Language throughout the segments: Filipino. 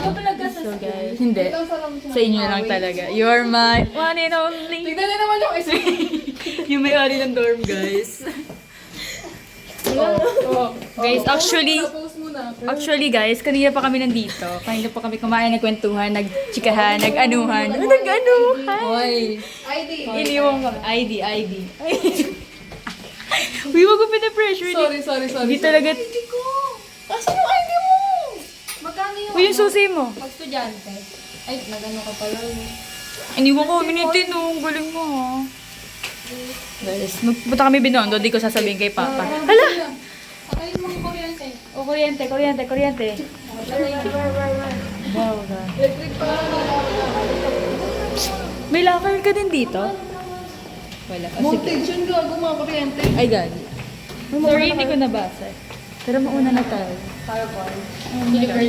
So guys, hindi. Sa inyo lang talaga. You're my one and only. Tignan na naman yung isa. Yung may-ari ng dorm, guys. Guys, actually guys, kanina pa kami nandito. Kanina pa kami kumain, nagkwentuhan, nagchikahan, nag-anuhan. Nag-anuhan! Hoy. Iniwan kami. ID. Uy, wag ko pinapressure. Sorry. Hindi talaga. Asan yung ID mo? Magkano yung Uy, yung susi mo. pag-estudyante? Ay, nagano ka pala. Iniwan ko kami ni Tinong. Galing mo ha. Guys, magpunta kami Binondo. Di ko sasabihin kay Papa. Hala! Patayin mo ang kuryente. O, kuryente. Wow, God. May locker ka din dito? Wala. Oh, sige. Voltage yun, gago mga kuryente. Ay, gagi. Sorry, hindi ko nabasa. Pero mauna na tayo.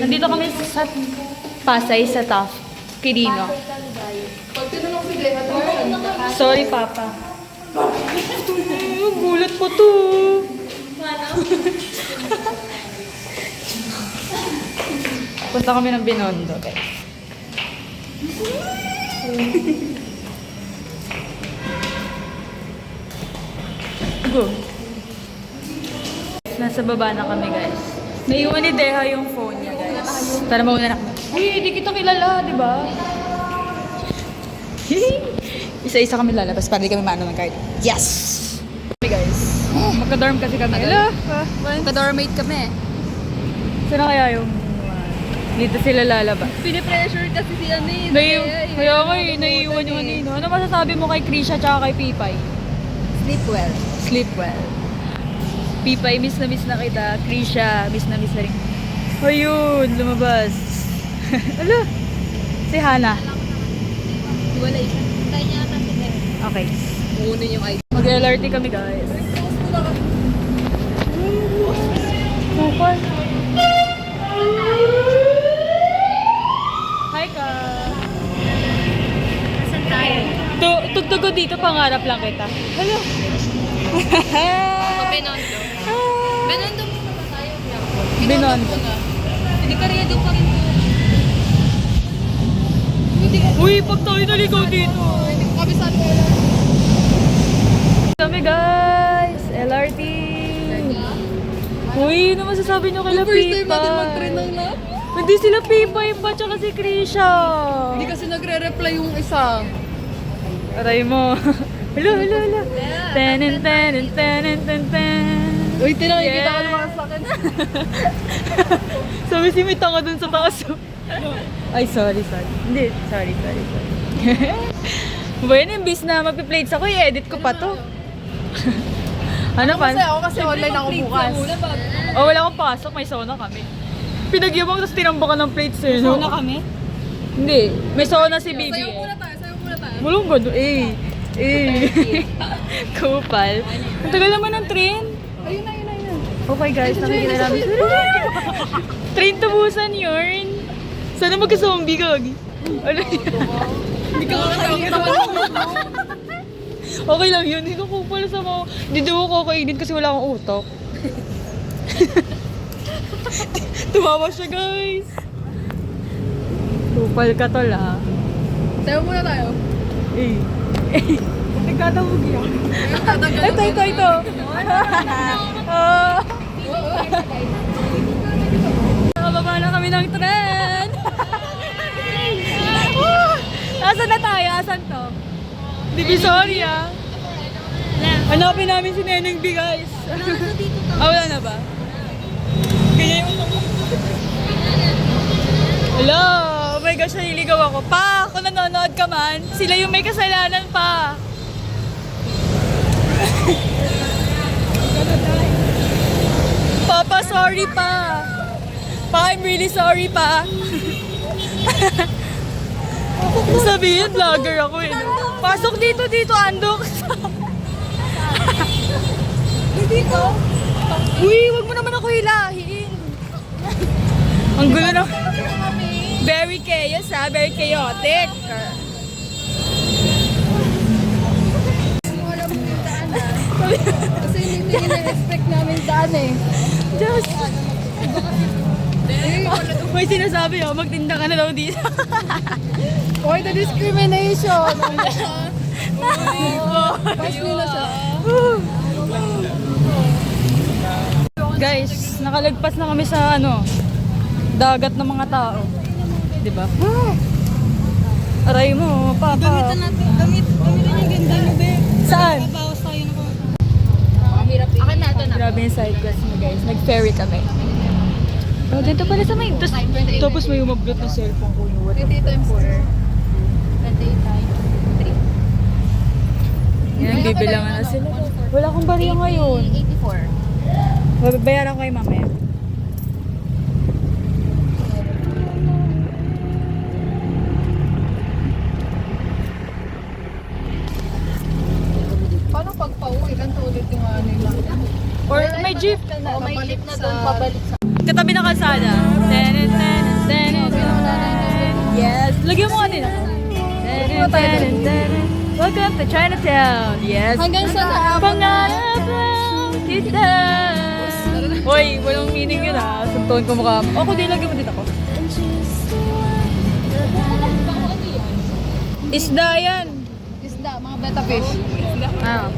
Nandito kami sa Pasay, sa Taft. Quirino. Pag tinanong si Deha, tayo. Sorry, Papa. Gulat po to. Punta kami ng Binondo, guys. Go. Nasa baba na kami, guys. Naiwan ni Deha yung phone niya, guys. Tara, mauna na kami. Uy, di kita kilala, di ba? Isa-isa kami lalabas para di kami maano ng card. Yes! Hey guys, magka-dorm kasi kami. Hello! Magka-dormmate kami. Saan na kaya yung dito sila lalabas? Pinipressure kasi si ano eh. Kaya nga eh, naiiwan yung ano. Ano masasabi mo kay Krisha tsaka kay Pipay? Sleep well. Sleep well. Pipay, miss na kita. Krisha, miss na rin. Ayun, lumabas. Alo, si Hana. Wala isa. Tayo niya ata si Beth. Okay. Kunin yung ID. Mag-LRT kami, guys. Kupal. Hi, ka. Nasaan tayo? Tugtog ko dito, pangarap lang kita. Hello. Benondo. Benondo muna ba tayo? Binondo. Hindi ka rin pa rin. Uy, pag tayo naligaw dito. Hindi ko kabisaan ko. Kami, guys. LRT. Uy, ano masasabi nyo kay First time natin Pipay? mag-train ng lap. Hindi sila Pipay pa, tsaka si Krisha. Hindi kasi nagre-reply yung isa. Aray mo. Hello. Tenen. Uy, tinakikita ka naman sa akin. Sabi si Mita nga dun sa taas. Ay, sorry. Hindi, sorry. Bueno, imbis na magpi-plates ako, i-edit ko pa to. Ano pa? Ako kasi online ako bukas. Oh, wala akong pasok, may sauna kami. Pinagyabang tapos tinambakan ng plates eh. No? Sauna kami? Hindi, may sauna si Bibi. Sayo muna tayo. Walang gano'n, Kupal. Ang tagal naman ng train. Ayun na. Okay guys, nakikita namin. Train to Busan yun. Sana magka-zombie gagi. Ano yan? Hindi ka nakakita mo. Okay lang yun, hindi ko kupal sa mga... Hindi daw ako kainin kasi wala akong utok. Tumawa siya guys. Kupal ka tol ha. Sayo muna tayo. Nagkatawag yan. Ito. Nakababa na kami ng tren. Asan na tayo? Asan to? Divisoria. Hanapin namin si Neneng B, guys. Wala na ba? Ganyan yung hello! Oh my gosh, naliligaw ako. Pa, kung nanonood ka man, sila yung may kasalanan pa. Papa, sorry pa. Pa, I'm really sorry pa. Sabihin, vlogger ako eh. Pasok dito, andok. Dito? Uy, wag mo naman ako hilahin. Ang gulo na. Very chaos ha, very chaotic. Kasi hindi na-expect namin daan eh. Just, May sinasabi oh, magtinda ka na daw dito. Oy, the discrimination! Pass nyo na siya. Guys, nakalagpas na kami sa dagat ng mga tao. 'Di ba? Aray mo, papa. Gamitin yung ganda mo, be. Saan? Bawas tayo na ko. Mahirap eh. Akin na, ito na. Grabe yung side quest mo guys. Nag-ferry kami. Oh, dito pala sa may... Tapos may umablot na cellphone ko. What the 20 times 4. 28 tayo. 3. Yan, bibilangan na sila. Wala akong bariya ngayon. 84. Babayaran ko kayo mamaya. Paano pagpa-uwi? Ganito ulit yung nila. Or may jeep. O may jeep na doon, pabalik sa... Katabi na kalsada. Tenet, tenet, tenet. Yes. Lagyan mo kanina. Tenet, tenet, tenet. Welcome to Chinatown. Yes. Hanggang sa Pangarap lang kita. Hoy, walang meaning yun ah. Suntuin ko mukha. Ako din, lagyan mo din ako. Isda yan. isda, mga betta fish. Ah.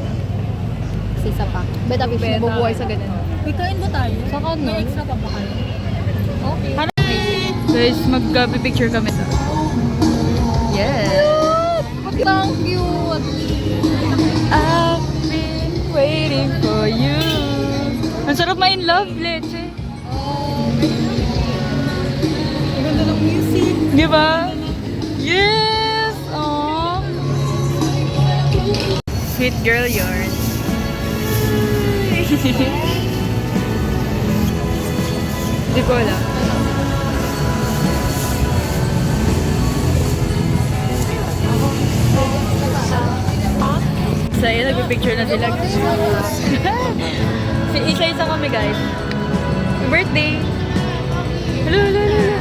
Sisa pa. Betta fish na bubuhay sa ganun. May kain ba tayo? Saka no? May extra pa ba kayo? Okay. Guys, mag-picture kami. Yes. Thank you! I've been waiting for you. Ang sarap ma-in love, Leche. Ang ganda ng music. Di ba? Yes! Aww. Sweet girl yours. Di ko alam. So, yun, nagpipicture na sila. Isa-isa kami, guys. Birthday! Hello, hello, hello.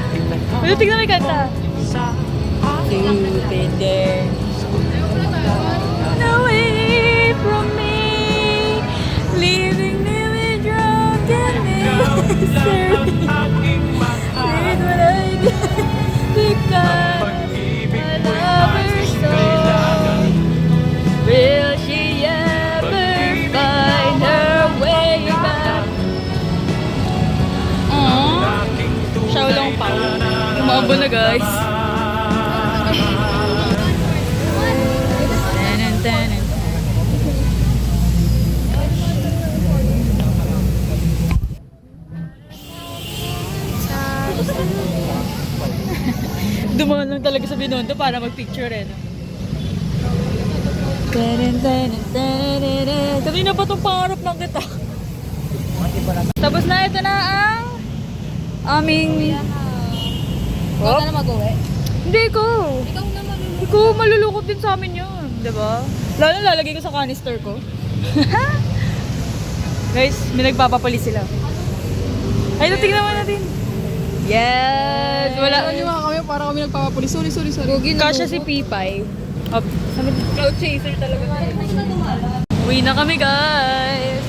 Hello, tignan mo yung kanta. You've been there. Away from me, leaving me with drunk and misery. Did what I did because I love her so. Will she ever find her way back? Aww. Xiaolong Pao. Umabo na guys. Tanan, tanan. Dumaan lang talaga sa Binondo para mag-picture eh. No? Kanina pa itong pangarap lang kita. Tapos na, ito na ang aming... Ikaw na na mag-uwi. Hindi ko. Ikaw na mag-uwi. Ikaw, malulukot din sa amin yun. Diba? Lalo lalagay ko sa canister ko. Guys, may nagpapapali sila. Ay, tingnan mo natin. Yes! Wala. Ano nga kami para kami nagpapapuli. Sorry. Kasha si Pipay. Up. Cloud chaser talaga. Uwi na kami, guys.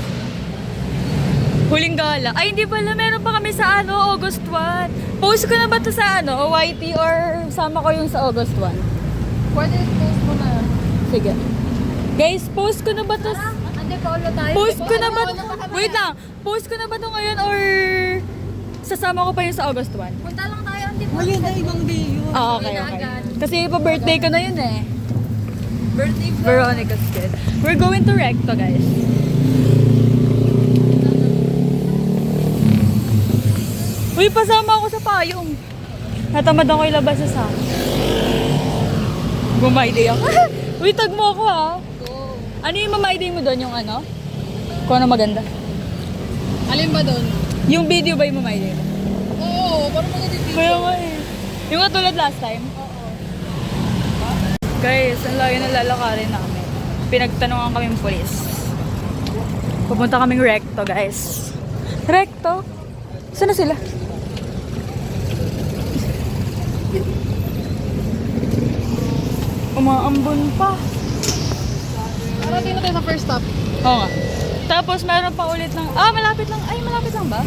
Huling gala. Ay, hindi pala. Meron pa kami sa August 1. Post ko na ba to sa OYT or sama ko yung sa August 1? Pwede post mo na. Sige. Guys, post ko na ba to? Ande pa ulo tayo. Post ko na ba? Wait lang. Post ko na ba to ngayon or sasama ko pa yung sa August 1? Punta lang tayo. Ande pa. Ayun na ibang day yun. Ah, okay. Kasi pa-birthday ko na yun eh. Birthday vlog. Veronica's kid. We're going to Recto, guys. Uy, pasama ako sa payong. Natamad ako ilabas sa saan. Gumayday ako. Uy, tag mo ako ha. Go. Ano yung mamayday mo doon? Yung ano? Kung ano maganda? Alin ba doon? Yung video ba yung mamayday mo? Oo, parang maganda Kaya nga eh. Yung katulad last time? Guys, ang layo na lalakarin namin. Pinagtanungan kami ng polis. Pupunta kaming Recto, guys. Recto? Saan na sila? Umaambon pa. Parating na tayo sa first stop. Oo nga. Tapos meron pa ulit ng... Ah, malapit lang. Ay, malapit lang ba?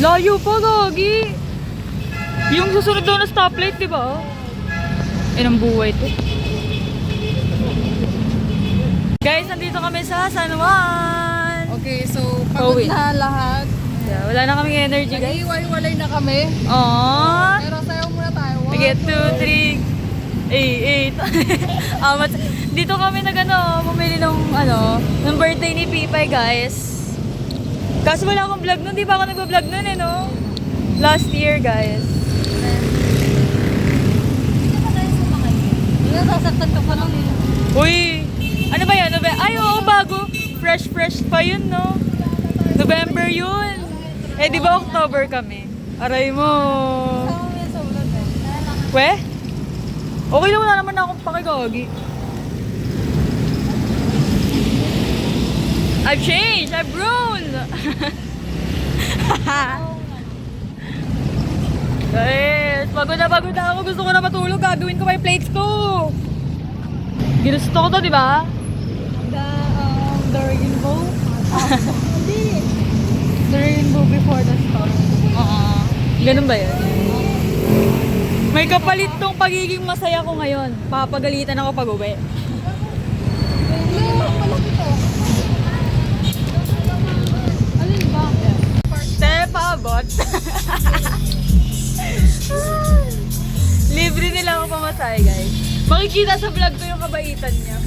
Layo pa, gagi. Yung susunod daw na stoplight, di ba? Ang buhay to. Guys, nandito kami sa San Juan. Okay, so pagod Pauwi. na lahat. Yeah, wala na kaming energy, guys. Nag-iwalay na kami. Aww. Pero sayaw muna tayo. Sige, 2, 3, 8. Dito kami bumili ng birthday ni Pipay, guys. Kaso wala akong vlog nun, di ba ako nag-vlog nun no? Last year, guys. Nasasaktan ka pa lang nila. Uy! Ano ba yan? Ay, oo, bago. Fresh pa yun, no? November yun. Eh, di ba October kami? Aray mo. We? Okay lang, wala naman akong pakigagi. I've changed! I've grown! Guys, pagod na ako. Gusto ko na matulog. Gagawin ko pa yung plates ko. Ginusto ko to, di ba? The rainbow? Hindi. The rainbow before the storm. Ganun ba yun? May kapalit tong pagiging masaya ko ngayon. Papagalitan ako pag uwi. Alin ba? Tepabot. Libre nila ako pamasahe, guys. Makikita sa vlog ko yung kabaitan niya.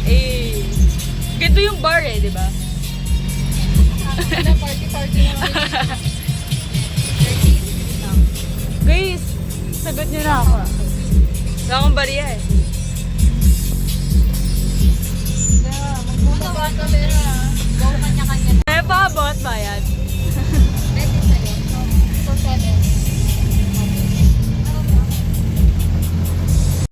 Eh, ganito yung bar di ba? Party na kami. Guys, sagot niyo na ako. Wala akong bariya Magmumukha ka, Vera. Go kanya-kanya. Tepabot, bayad.